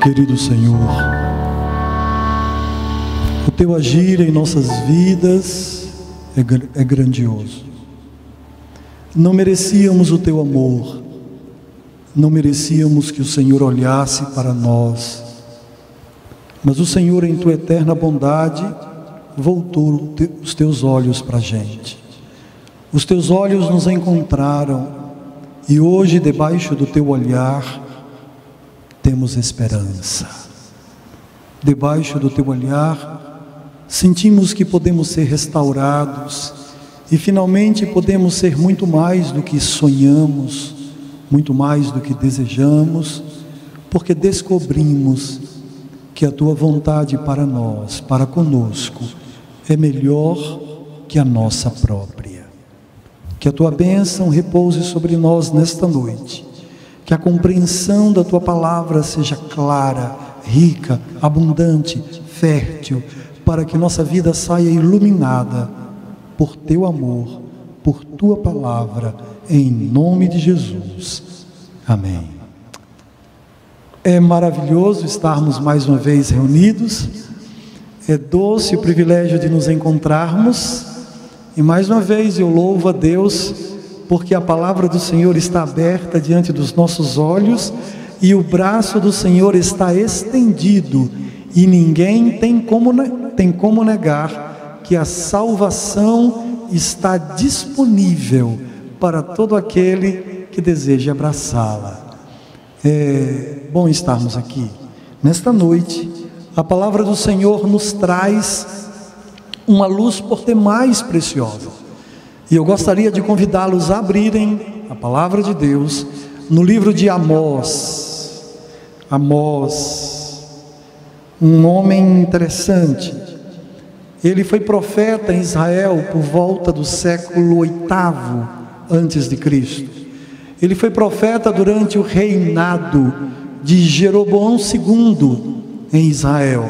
Querido Senhor, o Teu agir em nossas vidas é grandioso. Não merecíamos o Teu amor, não merecíamos que o Senhor olhasse para nós, mas o Senhor, em Tua eterna bondade, voltou os Teus olhos para a gente. Os Teus olhos nos encontraram e hoje, debaixo do Teu olhar, temos esperança. Debaixo do Teu olhar, sentimos que podemos ser restaurados e finalmente podemos ser muito mais do que sonhamos, muito mais do que desejamos, porque descobrimos que a Tua vontade para nós, para conosco, é melhor que a nossa própria. Que a Tua bênção repouse sobre nós nesta noite. Que a compreensão da Tua palavra seja clara, rica, abundante, fértil, para que nossa vida saia iluminada por Teu amor, por Tua palavra, em nome de Jesus. Amém. É maravilhoso estarmos mais uma vez reunidos, é doce o privilégio de nos encontrarmos, e mais uma vez eu louvo a Deus, porque a palavra do Senhor está aberta diante dos nossos olhos, e o braço do Senhor está estendido, e ninguém tem como negar que a salvação está disponível para todo aquele que deseja abraçá-la. É bom estarmos aqui. Nesta noite, a palavra do Senhor nos traz uma luz por demais preciosa. E eu gostaria de convidá-los a abrirem a palavra de Deus no livro de Amós. Amós, um homem interessante. Ele foi profeta em Israel por volta do século 8º antes de Cristo. Ele foi profeta durante o reinado de Jeroboão II em Israel.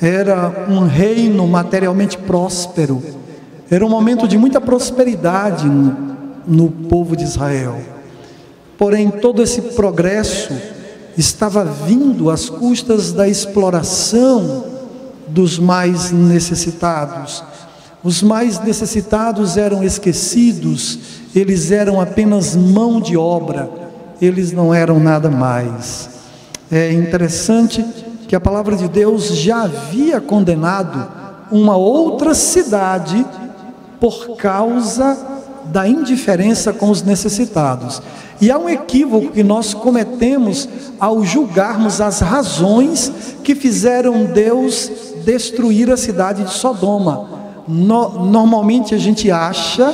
Era um reino materialmente próspero. Era um momento de muita prosperidade no povo de Israel. Porém, todo esse progresso estava vindo às custas da exploração dos mais necessitados. Os mais necessitados eram esquecidos, eles eram apenas mão de obra, eles não eram nada mais. É interessante que a palavra de Deus já havia condenado uma outra cidade por causa da indiferença com os necessitados. E há um equívoco que nós cometemos ao julgarmos as razões que fizeram Deus destruir a cidade de Sodoma. Normalmente a gente acha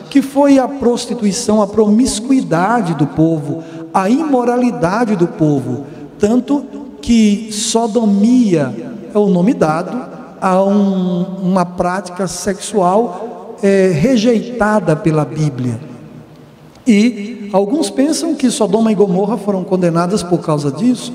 que foi a prostituição, a promiscuidade do povo, a imoralidade do povo, tanto que sodomia é o nome dado a uma prática sexual rejeitada pela Bíblia. E alguns pensam que Sodoma e Gomorra foram condenadas por causa disso,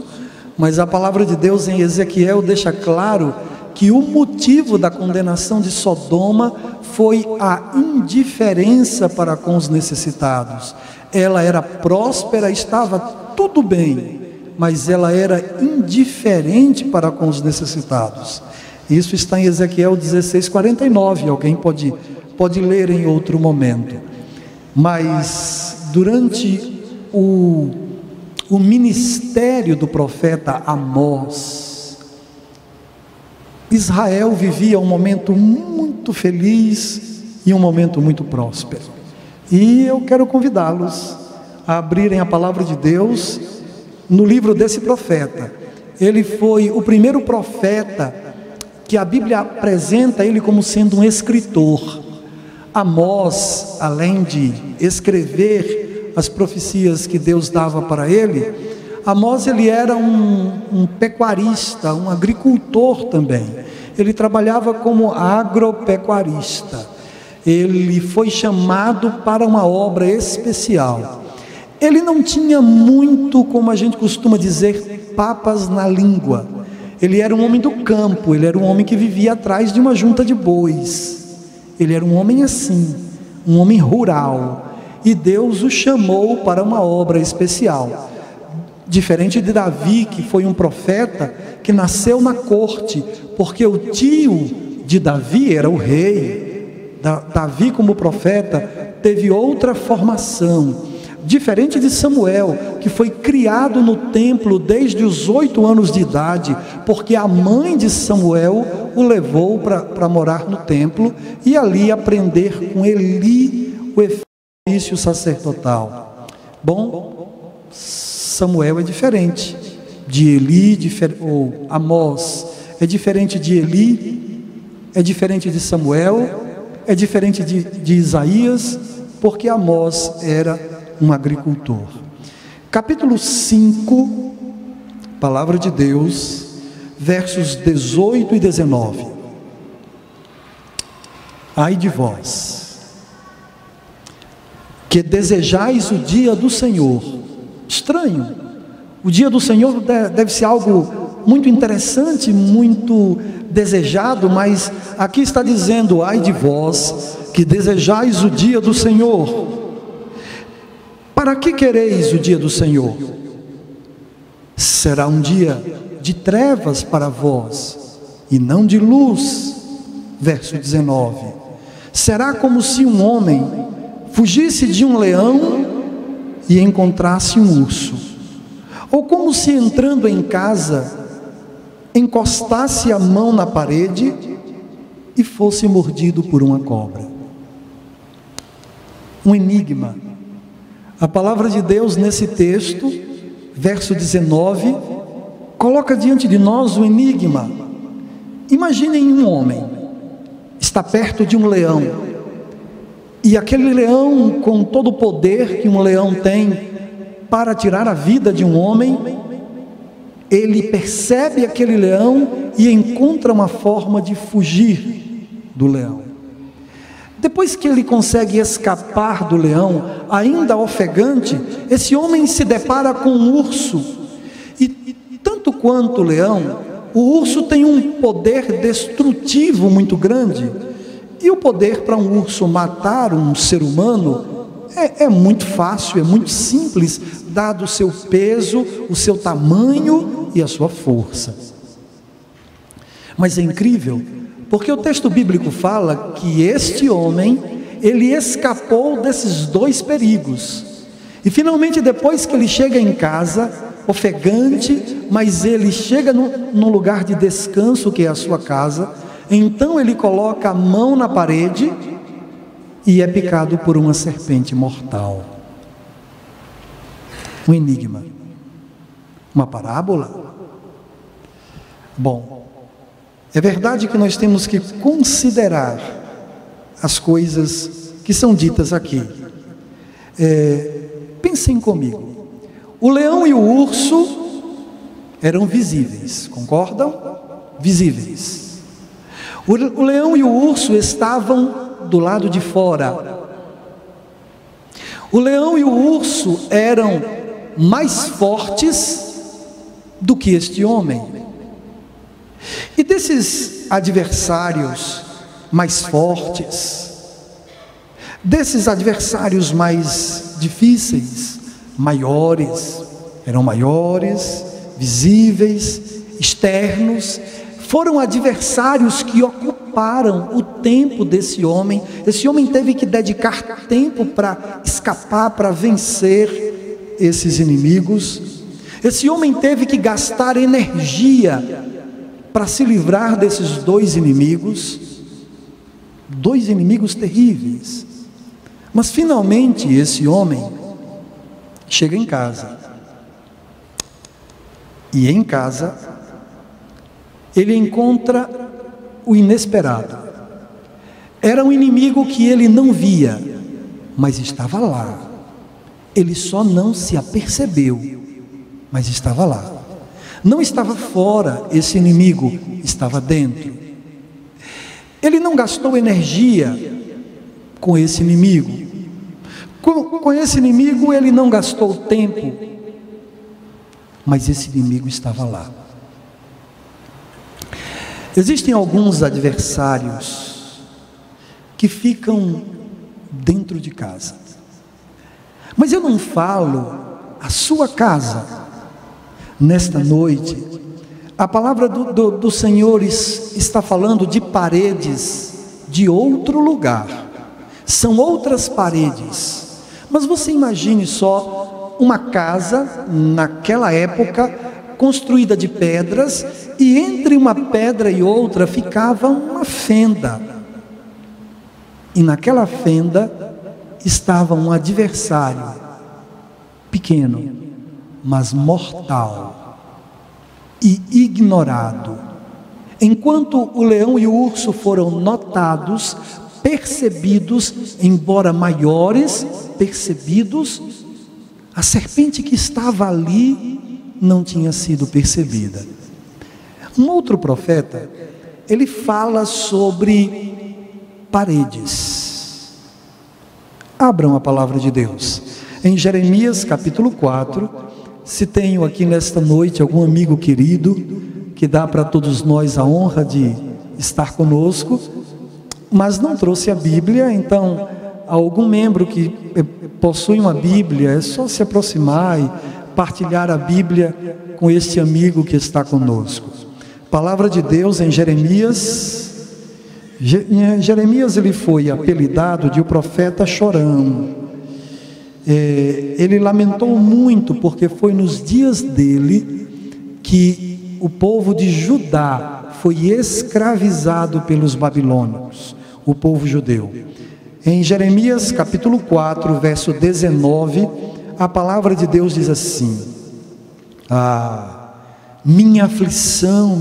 mas a palavra de Deus em Ezequiel deixa claro que o motivo da condenação de Sodoma foi a indiferença para com os necessitados. Ela era próspera, estava tudo bem, mas ela era indiferente para com os necessitados. Isso está em Ezequiel 16:49, alguém pode ler em outro momento. Mas durante o ministério do profeta Amós, Israel vivia um momento muito feliz e um momento muito próspero. E eu quero convidá-los a abrirem a palavra de Deus no livro desse profeta. Ele foi o primeiro profeta que a Bíblia apresenta ele como sendo um escritor. Amós, além de escrever as profecias que Deus dava para ele, Amós ele era um pecuarista, um agricultor também. Ele trabalhava como agropecuarista. Ele foi chamado para uma obra especial. Ele não tinha muito, como a gente costuma dizer, papas na língua. Ele era um homem do campo, ele era um homem que vivia atrás de uma junta de bois. Ele era um homem assim, um homem rural. E Deus o chamou para uma obra especial. Diferente de Davi, que foi um profeta que nasceu na corte, porque o tio de Davi era o rei. Davi, como profeta, teve outra formação. Diferente de Samuel, que foi criado no templo desde os 8 anos de idade, porque a mãe de Samuel o levou para morar no templo e ali aprender com Eli o ofício sacerdotal. Bom, Samuel é diferente de Eli, ou Amós é diferente de Eli, é diferente de Samuel, é diferente de Isaías, porque Amós era um agricultor. Capítulo 5, Palavra de Deus, versos 18 e 19. Ai de vós, que desejais o dia do Senhor. Estranho, o dia do Senhor deve ser algo muito interessante, muito desejado, mas aqui está dizendo: ai de vós, que desejais o dia do Senhor. Para que quereis o dia do Senhor? Será um dia de trevas para vós, e não de luz. Verso 19. Será como se um homem fugisse de um leão e encontrasse um urso, ou como se entrando em casa encostasse a mão na parede e fosse mordido por uma cobra. Um enigma. A palavra de Deus nesse texto, verso 19, coloca diante de nós um enigma. Imaginem um homem, está perto de um leão, e aquele leão, com todo o poder que um leão tem para tirar a vida de um homem, ele percebe aquele leão e encontra uma forma de fugir do leão. Depois que ele consegue escapar do leão, ainda ofegante, esse homem se depara com um urso. E tanto quanto o leão, o urso tem um poder destrutivo muito grande. E o poder para um urso matar um ser humano é muito fácil, é muito simples, dado o seu peso, o seu tamanho e a sua força. Mas é incrível, porque o texto bíblico fala que este homem, ele escapou desses dois perigos. E finalmente, depois que ele chega em casa, ofegante, mas ele chega num lugar de descanso que é a sua casa, então ele coloca a mão na parede e é picado por uma serpente mortal. Um enigma. Uma parábola? Bom, é verdade que nós temos que considerar as coisas que são ditas aqui. Pensem comigo. O leão e o urso eram visíveis, concordam? Visíveis. O leão e o urso estavam do lado de fora. O leão e o urso eram mais fortes do que este homem. E desses adversários mais fortes, desses adversários mais difíceis, maiores, eram maiores, visíveis, externos, foram adversários que ocuparam o tempo desse homem. Esse homem teve que dedicar tempo para escapar, para vencer esses inimigos. Esse homem teve que gastar energia para se livrar desses dois inimigos terríveis. Mas finalmente esse homem chega em casa, e em casa ele encontra o inesperado. Era um inimigo que ele não via, mas estava lá. Ele só não se apercebeu, mas estava lá. Não estava fora, esse inimigo estava dentro. Ele não gastou energia com esse inimigo. Com esse inimigo ele não gastou tempo, mas esse inimigo estava lá. Existem alguns adversários que ficam dentro de casa. Mas eu não falo a sua casa, Nesta noite, a palavra do Senhor está falando de paredes de outro lugar. São outras paredes. Mas você imagine só uma casa, naquela época, construída de pedras, e entre uma pedra e outra ficava uma fenda. E naquela fenda estava um adversário, pequeno, mas mortal e ignorado. Enquanto o leão e o urso foram notados, percebidos, embora maiores, percebidos, a serpente que estava ali não tinha sido percebida. Um outro profeta, ele fala sobre paredes. Abram a palavra de Deus em Jeremias capítulo 4. Se tenho aqui nesta noite algum amigo querido que dá para todos nós a honra de estar conosco, mas não trouxe a Bíblia, então algum membro que possui uma Bíblia, é só se aproximar e partilhar a Bíblia com este amigo que está conosco. Palavra de Deus em Jeremias. Jeremias, ele foi apelidado de o profeta chorão. Ele lamentou muito, porque foi nos dias dele que o povo de Judá foi escravizado pelos babilônios, o povo judeu. Em Jeremias capítulo 4, verso 19, a palavra de Deus diz assim: minha aflição,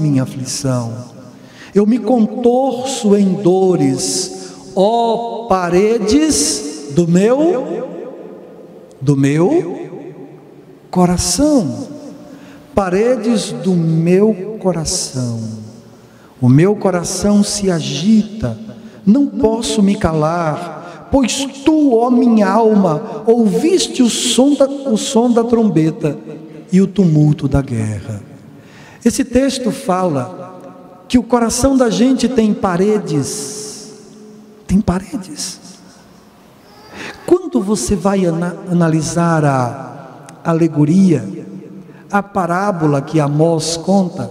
eu me contorço em dores, ó paredes do meu coração, paredes do meu coração. O meu coração se agita, não posso me calar, pois tu, ó minha alma, ouviste o som da trombeta e o tumulto da guerra. Esse texto fala que o coração da gente tem paredes. Tem paredes. Quando você vai analisar a alegoria, a parábola que Amós conta,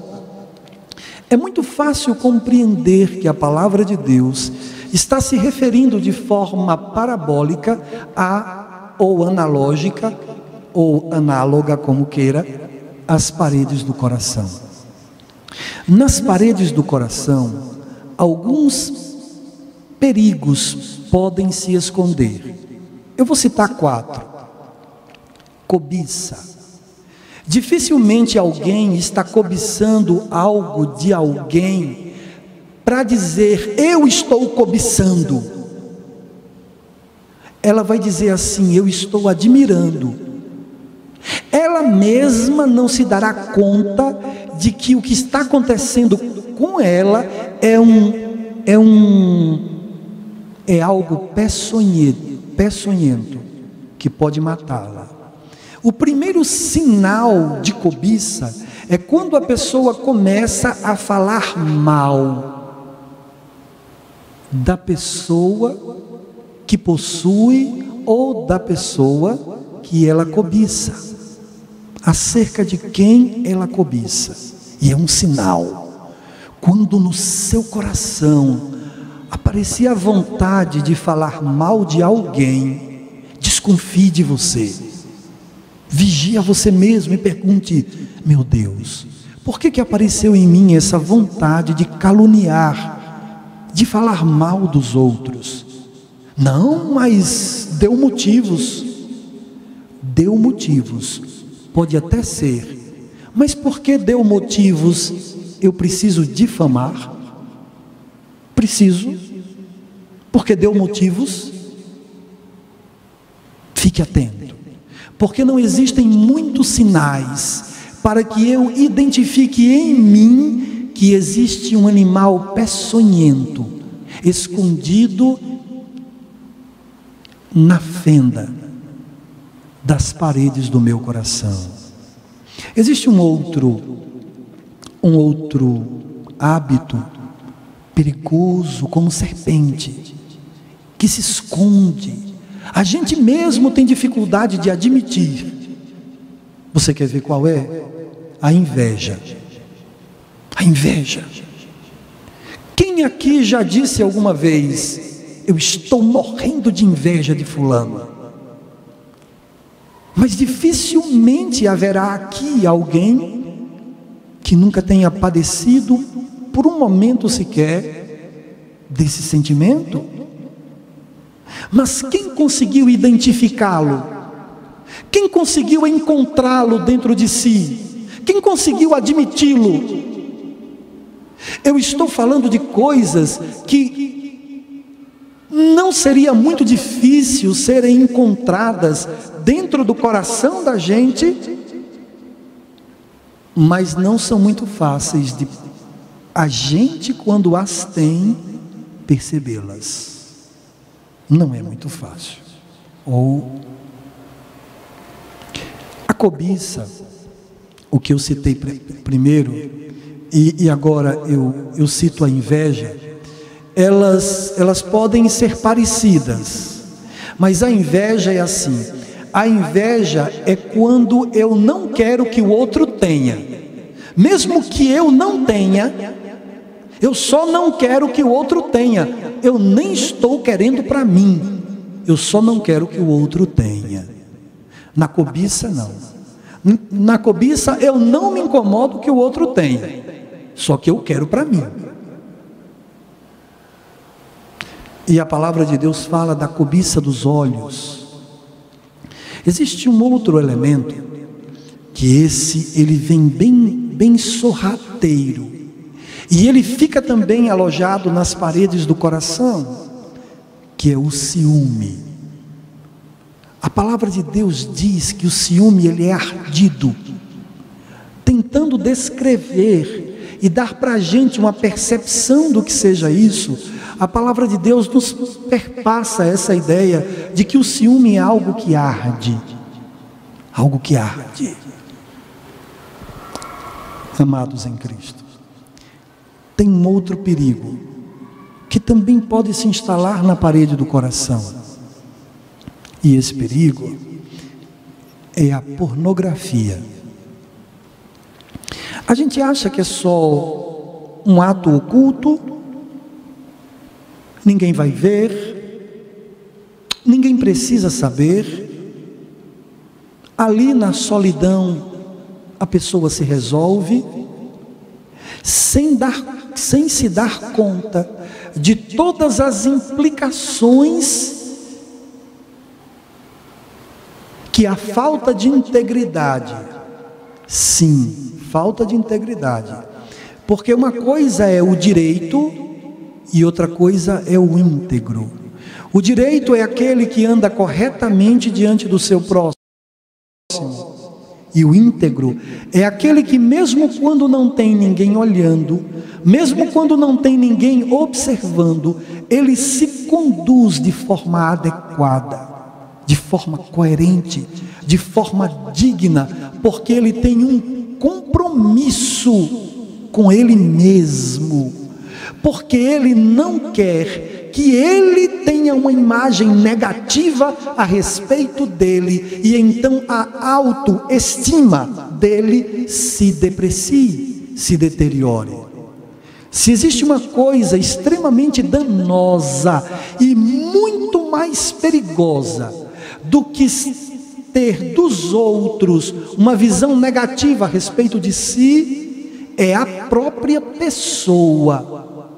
é muito fácil compreender que a palavra de Deus está se referindo de forma parabólica ou analógica, ou análoga, como queira, às paredes do coração. Nas paredes do coração, alguns perigos podem se esconder. Eu vou citar 4. Cobiça. Dificilmente alguém está cobiçando algo de alguém para dizer, eu estou cobiçando. Ela vai dizer assim, eu estou admirando. Ela mesma não se dará conta de que o que está acontecendo com ela é algo peçonhento que pode matá-la. O primeiro sinal de cobiça é quando a pessoa começa a falar mal da pessoa que possui ou da pessoa que ela cobiça, acerca de quem ela cobiça. E é um sinal. Quando no seu coração aparecer a vontade de falar mal de alguém, desconfie de você. Vigie a você mesmo e pergunte, meu Deus, por que apareceu em mim essa vontade de caluniar, de falar mal dos outros? Não, mas deu motivos. Deu motivos, pode até ser, mas por que deu motivos? Eu preciso difamar? Preciso, porque deu motivos? Fique atento. Porque não existem muitos sinais para que eu identifique em mim que existe um animal peçonhento, escondido na fenda das paredes do meu coração. Existe um outro hábito perigoso, como serpente, que se esconde. A gente mesmo tem dificuldade de admitir. Você quer ver qual é? A inveja. A inveja. Quem aqui já disse alguma vez: eu estou morrendo de inveja de fulano? Mas dificilmente haverá aqui alguém que nunca tenha padecido por um momento sequer desse sentimento. Mas quem conseguiu identificá-lo? Quem conseguiu encontrá-lo dentro de si? Quem conseguiu admiti-lo? Eu estou falando de coisas que não seria muito difícil serem encontradas dentro do coração da gente, mas não são muito fáceis de a gente, quando as tem, percebê-las. Não é muito fácil. Ou a cobiça, o que eu citei primeiro, e agora eu cito a inveja, elas podem ser parecidas, mas a inveja é assim. A inveja é quando eu não quero que o outro tenha, mesmo que eu não tenha, eu só não quero que o outro tenha, eu nem estou querendo para mim, eu só não quero que o outro tenha. Na cobiça não. Na cobiça eu não me incomodo que o outro tenha, só que eu quero para mim. E a palavra de Deus fala da cobiça dos olhos. Existe um outro elemento, que ele vem bem sorrateiro, e ele fica também alojado nas paredes do coração, que é o ciúme. A palavra de Deus diz que o ciúme, ele é ardido, tentando descrever e dar para a gente uma percepção do que seja isso. A palavra de Deus nos perpassa essa ideia de que o ciúme é algo que arde. Algo que arde. Amados em Cristo, tem um outro perigo, que também pode se instalar na parede do coração. E esse perigo é a pornografia. A gente acha que é só um ato oculto, ninguém vai ver, ninguém precisa saber. Ali na solidão a pessoa se resolve, sem se dar conta de todas as implicações que a falta de integridade, sim, falta de integridade, porque uma coisa é o direito e outra coisa é o íntegro. O direito é aquele que anda corretamente diante do seu próximo, e o íntegro é aquele que, mesmo quando não tem ninguém olhando, mesmo quando não tem ninguém observando, ele se conduz de forma adequada, de forma coerente, de forma digna, porque ele tem um compromisso com ele mesmo, porque ele não quer que ele tenha uma imagem negativa a respeito dele, e então a autoestima dele se deprecie, se deteriore. Se existe uma coisa extremamente danosa e muito mais perigosa do que ter dos outros uma visão negativa a respeito de si, é a própria pessoa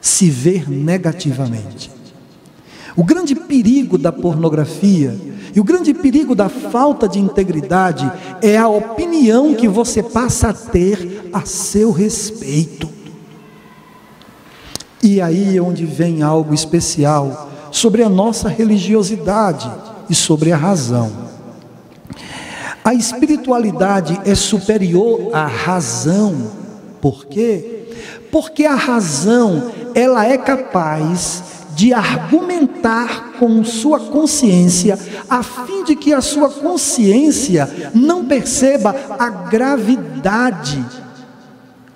se ver negativamente. O grande perigo da pornografia e o grande perigo da falta de integridade é a opinião que você passa a ter a seu respeito. E aí é onde vem algo especial sobre a nossa religiosidade e sobre a razão. A espiritualidade é superior à razão. Por quê? Porque a razão, ela é capaz de argumentar com sua consciência, a fim de que a sua consciência não perceba a gravidade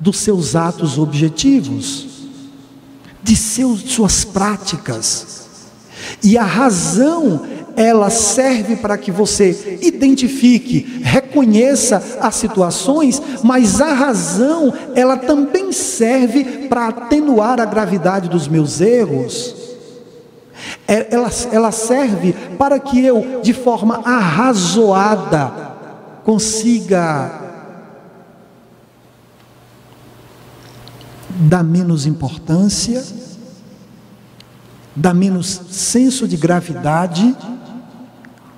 dos seus atos objetivos, de suas práticas. E a razão, ela serve para que você identifique, reconheça as situações, mas a razão, ela também serve para atenuar a gravidade dos meus erros. Ela serve para que eu, de forma arrazoada, consiga dar menos importância, dar menos senso de gravidade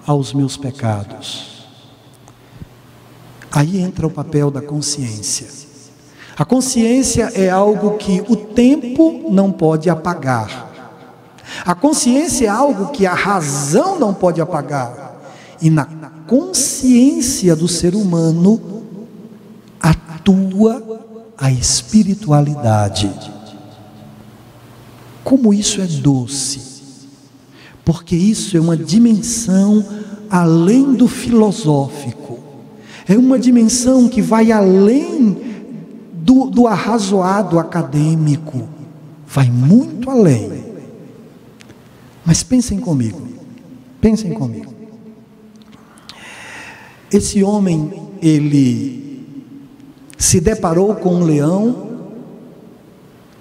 aos meus pecados. Aí entra o papel da consciência. A consciência é algo que o tempo não pode apagar. A consciência é algo que a razão não pode apagar. E na consciência do ser humano atua a espiritualidade. Como isso é doce, porque isso é uma dimensão além do filosófico, é uma dimensão que vai além do arrazoado acadêmico, vai muito além. Mas pensem comigo, esse homem, ele se deparou com um leão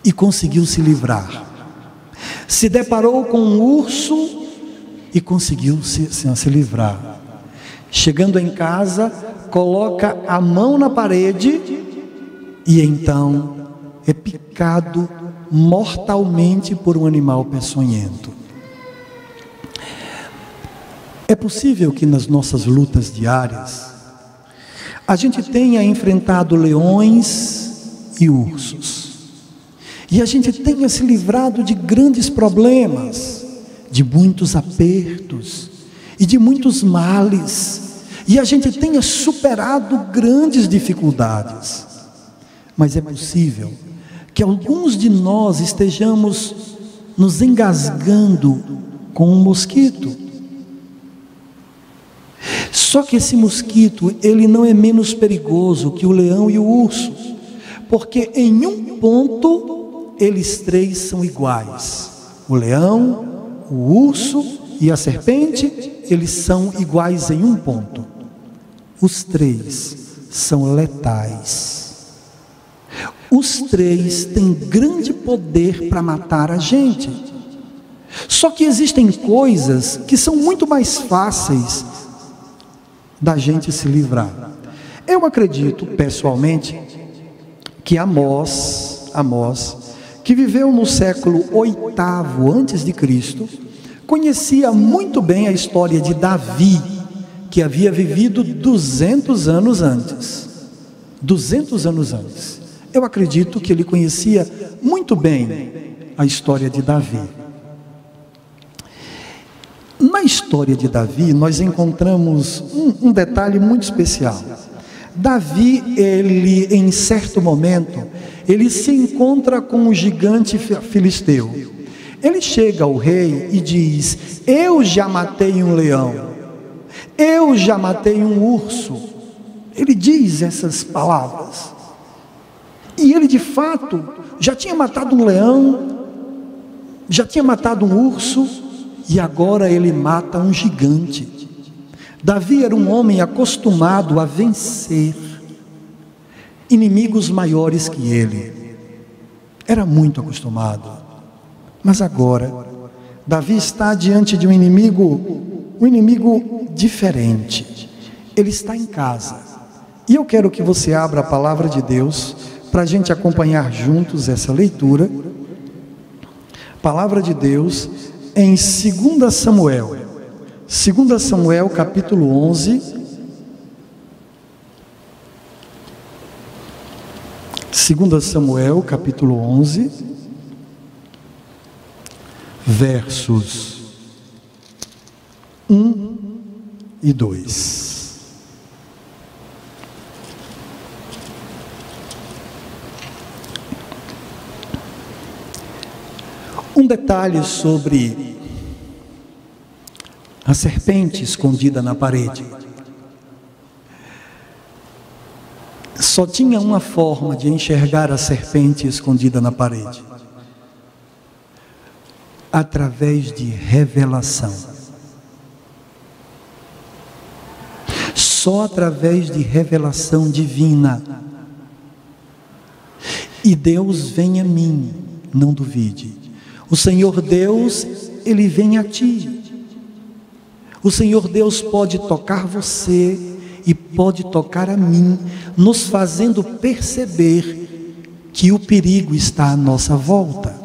e conseguiu se livrar. Se deparou com um urso e conseguiu se livrar. Chegando em casa, coloca a mão na parede e então é picado mortalmente por um animal peçonhento. É possível que nas nossas lutas diárias a gente tenha enfrentado leões e ursos, e a gente tenha se livrado de grandes problemas, de muitos apertos e de muitos males, e a gente tenha superado grandes dificuldades. Mas é possível que alguns de nós estejamos nos engasgando com um mosquito. Só que esse mosquito, ele não é menos perigoso que o leão e o urso, porque em um ponto eles três são iguais. O leão, o urso e a serpente, eles são iguais em um ponto. Os três são letais. Os três têm grande poder para matar a gente. Só que existem coisas que são muito mais fáceis da gente se livrar. Eu acredito, pessoalmente, que Amós, que viveu no século 8º antes de Cristo, conhecia muito bem a história de Davi, que havia vivido 200 anos antes. 200 anos antes. Eu acredito que ele conhecia muito bem a história de Davi. Na história de Davi, nós encontramos um detalhe muito especial. Davi, ele, em certo momento, ele se encontra com um gigante filisteu. Ele chega ao rei e diz: eu já matei um leão, eu já matei um urso. Ele diz essas palavras. E ele, de fato, já tinha matado um leão, já tinha matado um urso, e agora ele mata um gigante. Davi era um homem acostumado a vencer inimigos maiores que ele. Era muito acostumado. Mas agora, Davi está diante de um inimigo diferente. Ele está em casa. E eu quero que você abra a palavra de Deus para a gente acompanhar juntos essa leitura. Palavra de Deus em 2 Samuel, 2 Samuel capítulo 11, versos 1 e 2. Um detalhe sobre a serpente escondida na parede. Só tinha uma forma de enxergar a serpente escondida na parede: através de revelação. só através de revelação divina. E Deus vem a mim, não duvide. O Senhor Deus, Ele vem a ti. O Senhor Deus pode tocar você e pode tocar a mim, nos fazendo perceber que o perigo está à nossa volta.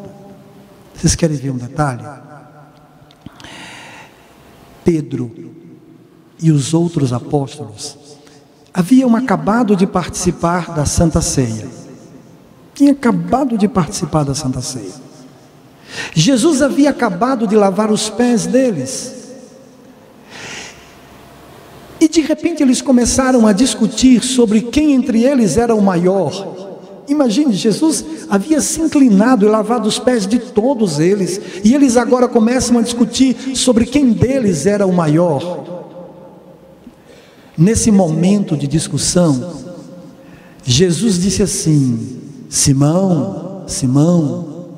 Vocês querem ver um detalhe? Pedro e os outros apóstolos haviam acabado de participar da Santa Ceia. Tinha acabado de participar da Santa Ceia. Jesus havia acabado de lavar os pés deles. E de repente eles começaram a discutir sobre quem entre eles era o maior. Imagine, Jesus havia se inclinado e lavado os pés de todos eles, e eles agora começam a discutir sobre quem deles era o maior. Nesse momento de discussão, Jesus disse assim: Simão, Simão,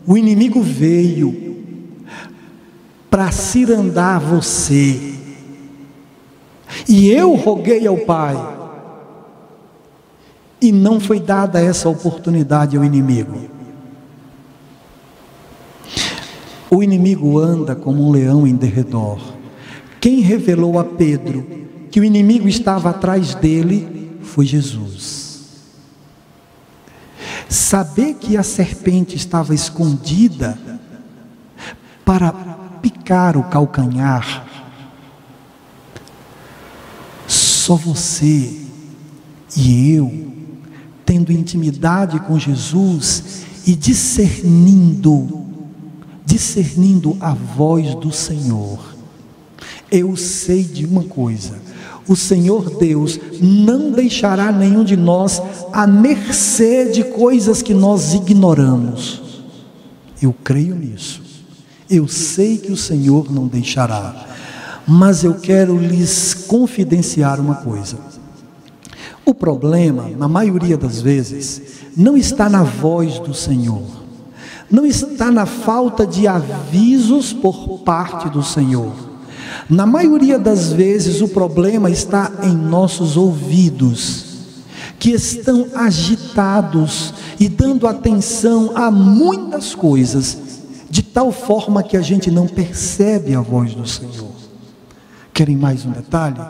o inimigo veio para cirandar você, e eu roguei ao Pai, e não foi dada essa oportunidade ao inimigo. O inimigo anda como um leão em derredor. Quem revelou a Pedro que o inimigo estava atrás dele foi Jesus. Saber que a serpente estava escondida para picar o calcanhar, só você e eu, tendo intimidade com Jesus e discernindo a voz do Senhor. Eu sei de uma coisa: o Senhor Deus não deixará nenhum de nós à mercê de coisas que nós ignoramos. Eu creio nisso. Eu sei que o Senhor não deixará. Mas eu quero lhes confidenciar uma coisa. O problema, na maioria das vezes, não está na voz do Senhor, não está na falta de avisos por parte do Senhor. Na maioria das vezes, o problema está em nossos ouvidos, que estão agitados e dando atenção a muitas coisas, de tal forma que a gente não percebe a voz do Senhor. Querem mais um detalhe?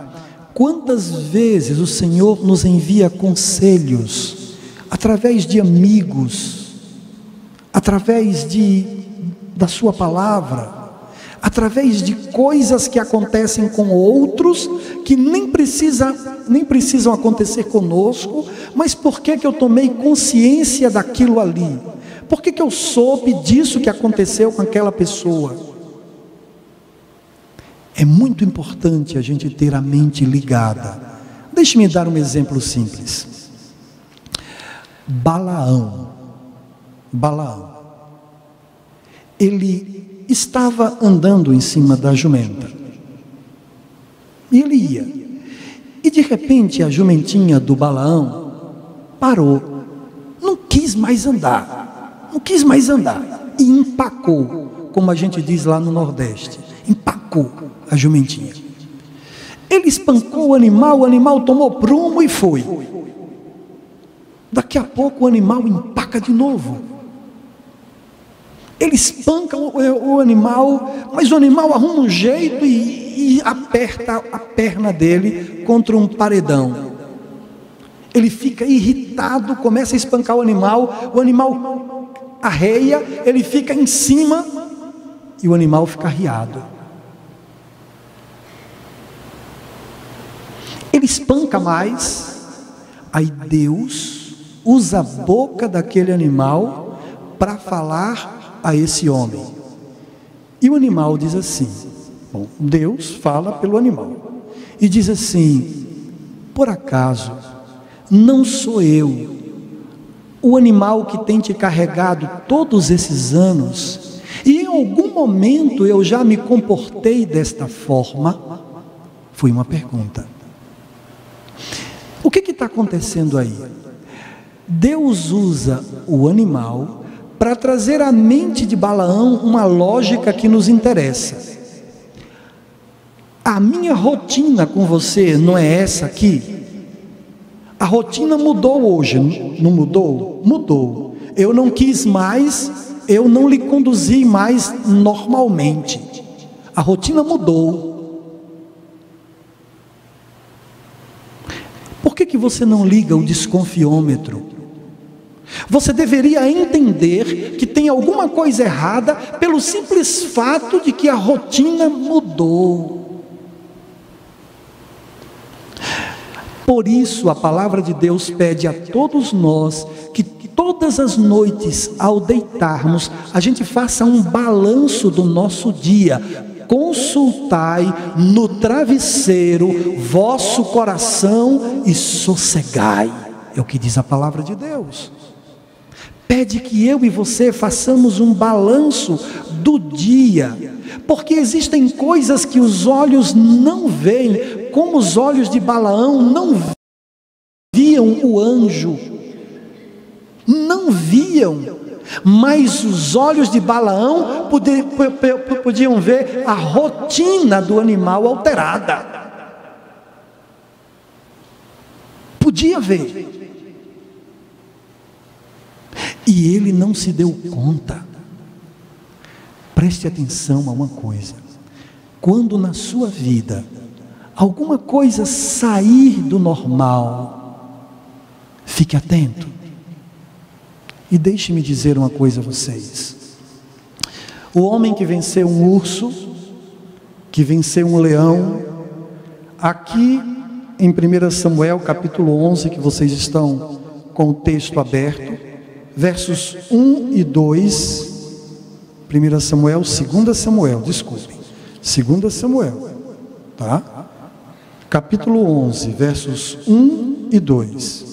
Quantas vezes o Senhor nos envia conselhos, através de amigos, através da sua palavra, através de coisas que acontecem com outros, que nem precisam acontecer conosco, mas por que eu tomei consciência daquilo ali? Por que eu soube disso que aconteceu com aquela pessoa? É muito importante a gente ter a mente ligada. Deixe-me dar um exemplo simples. Balaão. Ele estava andando em cima da jumenta. E ele ia. E de repente a jumentinha do Balaão parou. Não quis mais andar. E empacou, como a gente diz lá no Nordeste. Empacou a jumentinha. Ele espancou o animal tomou prumo e foi. Daqui a pouco o animal empaca de novo. Ele espanca o animal, mas o animal arruma um jeito e aperta a perna dele contra um paredão. Ele fica irritado, começa a espancar o animal arreia, ele fica em cima e o animal fica arriado. Ele espanca mais, aí Deus usa a boca daquele animal para falar a esse homem. E o animal diz assim, Deus fala pelo animal, e diz assim: por acaso não sou eu o animal que tem te carregado todos esses anos, e em algum momento eu já me comportei desta forma? Foi uma pergunta. O que está acontecendo aí? Deus usa o animal para trazer à mente de Balaão uma lógica que nos interessa. A minha rotina com você não é essa aqui? A rotina mudou hoje, não mudou? Mudou. Eu não quis mais, eu não lhe conduzi mais normalmente. A rotina mudou. Por que você não liga o desconfiômetro? Você deveria entender que tem alguma coisa errada pelo simples fato de que a rotina mudou. Por isso a palavra de Deus pede a todos nós que todas as noites, ao deitarmos, a gente faça um balanço do nosso dia. Consultai no travesseiro vosso coração e sossegai. É o que diz a palavra de Deus. Pede que eu e você façamos um balanço do dia, porque existem coisas que os olhos não veem, como os olhos de Balaão não viam o anjo, não viam, mas os olhos de Balaão podiam ver a rotina do animal alterada, podia ver. E ele não se deu conta. Preste atenção a uma coisa: quando na sua vida alguma coisa sair do normal, fique atento. E deixe-me dizer uma coisa a vocês: o homem que venceu um urso, que venceu um leão, aqui em 1 Samuel capítulo 11, que vocês estão com o texto aberto, versos 1 e 2, 1 Samuel, 2 Samuel, desculpem, 2 Samuel, tá? Capítulo 11, versos 1 e 2.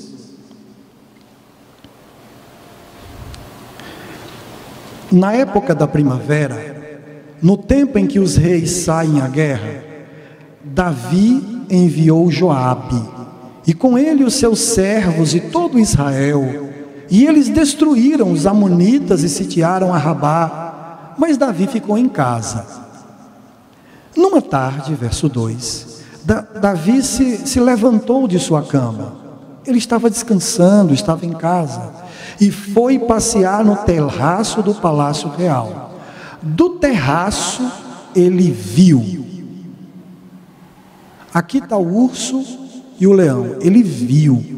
Na época da primavera, no tempo em que os reis saem à guerra, Davi enviou Joabe, e com ele os seus servos e todo Israel, e eles destruíram os amonitas e sitiaram a Rabá, mas Davi ficou em casa. Numa tarde, verso 2, Davi se levantou de sua cama, ele estava descansando, estava em casa, e foi passear no terraço do palácio real. Do terraço ele viu, aqui está o urso e o leão, ele viu.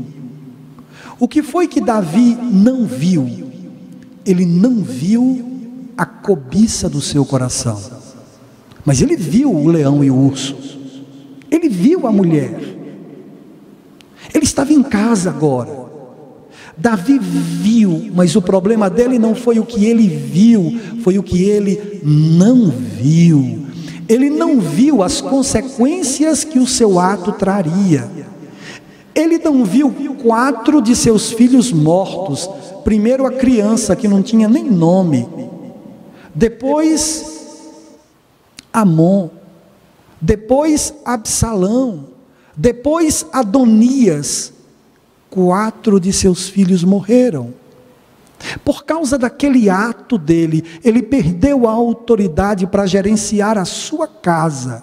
O que foi que Davi não viu? Ele não viu a cobiça do seu coração, mas ele viu o leão e o urso, ele viu a mulher, ele estava em casa agora. Davi viu, mas o problema dele não foi o que ele viu, foi o que ele não viu. Ele não viu as consequências que o seu ato traria. Ele não viu 4 de seus filhos mortos. Primeiro a criança que não tinha nem nome, depois Amon, depois Absalão, depois Adonias. 4 de seus filhos morreram. Por causa daquele ato dele, ele perdeu a autoridade para gerenciar a sua casa,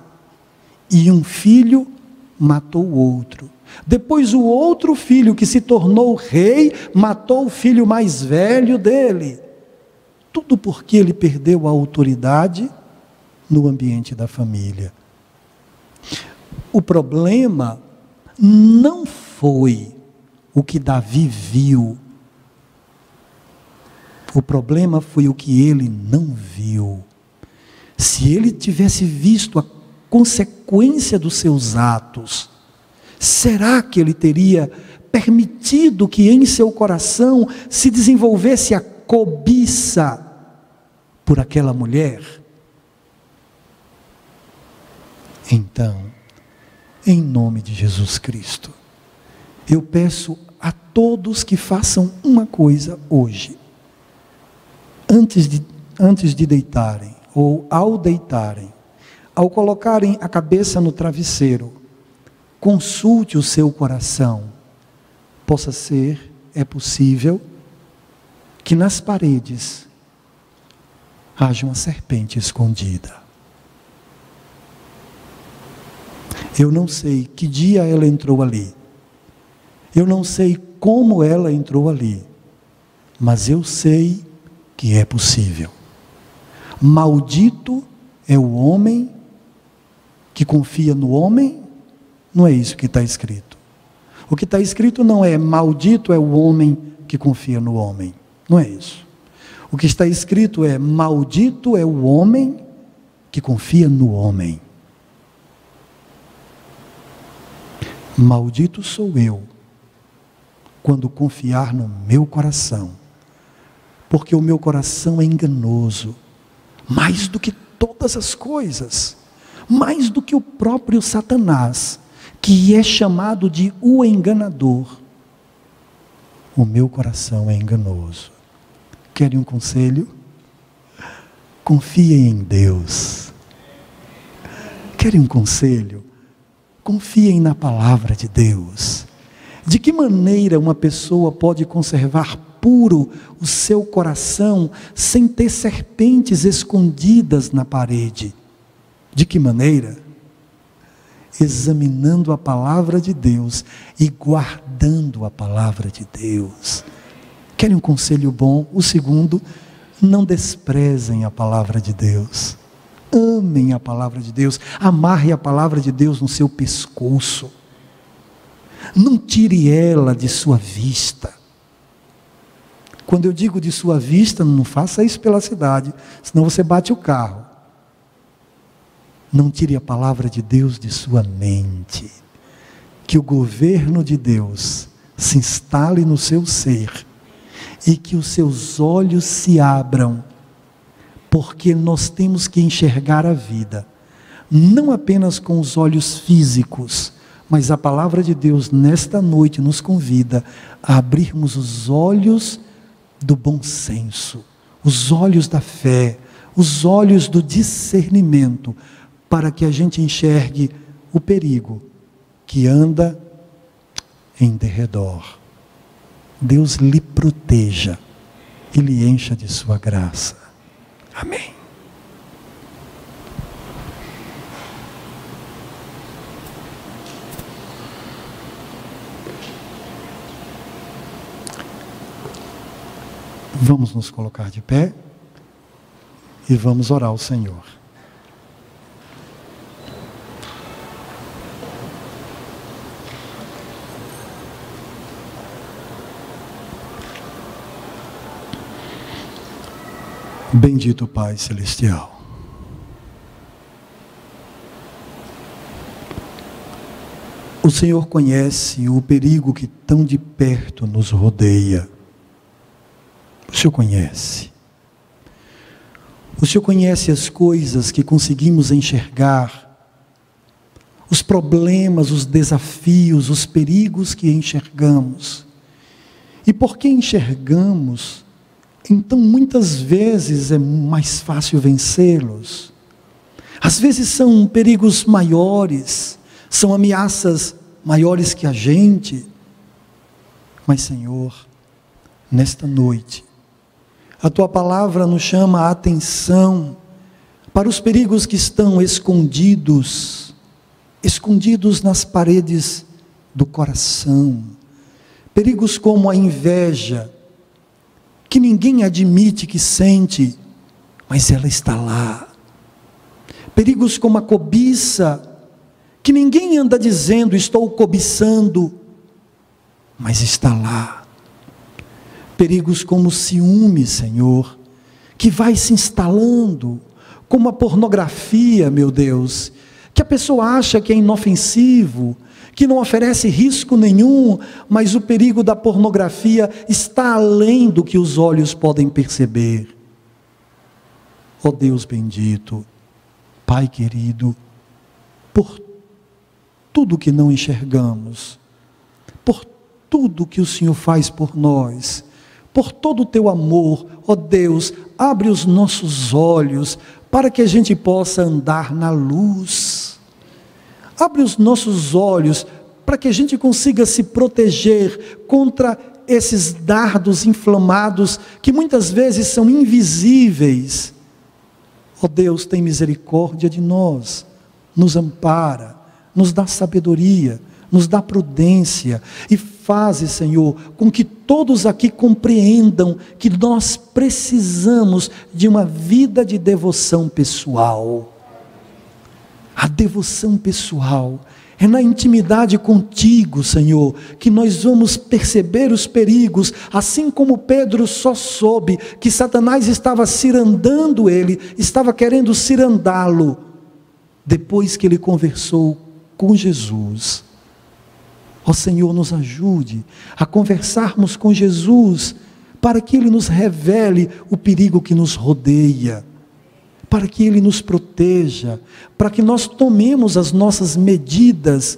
e um filho matou o outro. Depois o outro filho, que se tornou rei, matou o filho mais velho dele. Tudo porque ele perdeu a autoridade no ambiente da família. O problema não foi o que Davi viu. O problema foi o que ele não viu. Se ele tivesse visto a consequência dos seus atos, será que ele teria permitido que em seu coração se desenvolvesse a cobiça por aquela mulher? Então, em nome de Jesus Cristo, eu peço a todos que façam uma coisa hoje. Antes de deitarem, ou ao deitarem, ao colocarem a cabeça no travesseiro, consulte o seu coração. Possa ser, é possível, que nas paredes haja uma serpente escondida. Eu não sei que dia ela entrou ali. Eu não sei como ela entrou ali. Mas eu sei que é possível. Maldito é o homem que confia no homem. Não é isso que está escrito. O que está escrito não é maldito é o homem que confia no homem. Não é isso. O que está escrito é maldito é o homem que confia no homem. Maldito sou eu quando confiar no meu coração, porque o meu coração é enganoso, mais do que todas as coisas, mais do que o próprio Satanás, que é chamado de o enganador. O meu coração é enganoso. Querem um conselho? Confiem em Deus. Querem um conselho? Confiem na palavra de Deus. De que maneira uma pessoa pode conservar puro o seu coração sem ter serpentes escondidas na parede? De que maneira? Examinando a palavra de Deus e guardando a palavra de Deus. Querem um conselho bom? O segundo, não desprezem a palavra de Deus. Amem a palavra de Deus. Amarre a palavra de Deus no seu pescoço. Não tire ela de sua vista. Quando eu digo de sua vista, não faça isso pela cidade, senão você bate o carro. Não tire a palavra de Deus de sua mente. Que o governo de Deus se instale no seu ser e que os seus olhos se abram, porque nós temos que enxergar a vida, não apenas com os olhos físicos, mas a palavra de Deus nesta noite nos convida a abrirmos os olhos do bom senso, os olhos da fé, os olhos do discernimento, para que a gente enxergue o perigo que anda em derredor. Deus lhe proteja e lhe encha de sua graça. Amém. Vamos nos colocar de pé e vamos orar ao Senhor. Bendito Pai Celestial, o Senhor conhece o perigo que tão de perto nos rodeia. O Senhor conhece. O Senhor conhece as coisas que conseguimos enxergar, os problemas, os desafios, os perigos que enxergamos. E porque enxergamos, então muitas vezes é mais fácil vencê-los. Às vezes são perigos maiores, são ameaças maiores que a gente. Mas Senhor, nesta noite, a Tua palavra nos chama a atenção para os perigos que estão escondidos nas paredes do coração. Perigos como a inveja, que ninguém admite que sente, mas ela está lá. Perigos como a cobiça, que ninguém anda dizendo, estou cobiçando, mas está lá. Perigos como o ciúme, Senhor, que vai se instalando, como a pornografia, meu Deus, que a pessoa acha que é inofensivo, que não oferece risco nenhum, mas o perigo da pornografia está além do que os olhos podem perceber. Ó Deus bendito, Pai querido, por tudo que não enxergamos, por tudo que o Senhor faz por nós, por todo o Teu amor, ó Deus, abre os nossos olhos para que a gente possa andar na luz. Abre os nossos olhos para que a gente consiga se proteger contra esses dardos inflamados que muitas vezes são invisíveis. Ó Deus, tem misericórdia de nós, nos ampara, nos dá sabedoria, nos dá prudência e faze, Senhor, com que todos aqui compreendam que nós precisamos de uma vida de devoção pessoal. A devoção pessoal é na intimidade contigo, Senhor, que nós vamos perceber os perigos, assim como Pedro só soube que Satanás estava cirandando ele, estava querendo cirandá-lo, depois que ele conversou com Jesus. Ó Senhor, nos ajude a conversarmos com Jesus, para que Ele nos revele o perigo que nos rodeia, para que Ele nos proteja, para que nós tomemos as nossas medidas,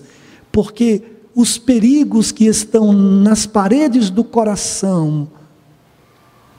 porque os perigos que estão nas paredes do coração,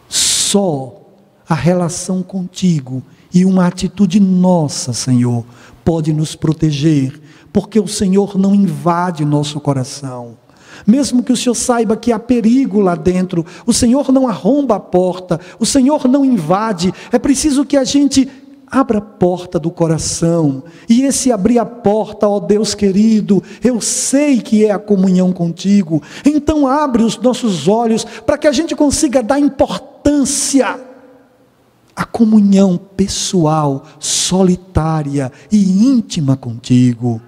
só a relação contigo e uma atitude nossa, Senhor, pode nos proteger, porque o Senhor não invade nosso coração. Mesmo que o Senhor saiba que há perigo lá dentro, o Senhor não arromba a porta, o Senhor não invade. É preciso que a gente abra a porta do coração, e esse abrir a porta, ó Deus querido, eu sei que é a comunhão contigo. Então abre os nossos olhos, para que a gente consiga dar importância à comunhão pessoal, solitária e íntima contigo.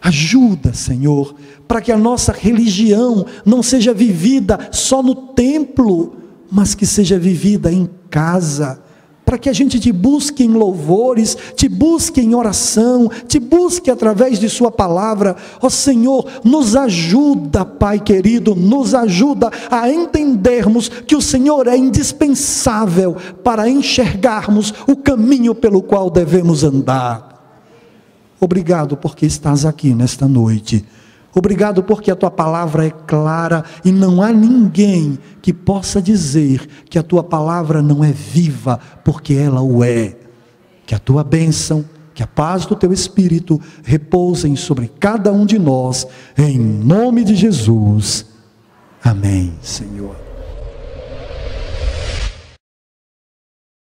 Ajuda, Senhor, para que a nossa religião não seja vivida só no templo, mas que seja vivida em casa, para que a gente te busque em louvores, te busque em oração, te busque através de sua palavra. Ó Senhor, nos ajuda, Pai querido, nos ajuda a entendermos que o Senhor é indispensável para enxergarmos o caminho pelo qual devemos andar. Obrigado porque estás aqui nesta noite. Obrigado porque a tua palavra é clara e não há ninguém que possa dizer que a tua palavra não é viva, porque ela o é. Que a tua bênção, que a paz do teu Espírito repousem sobre cada um de nós, em nome de Jesus. Amém, Senhor.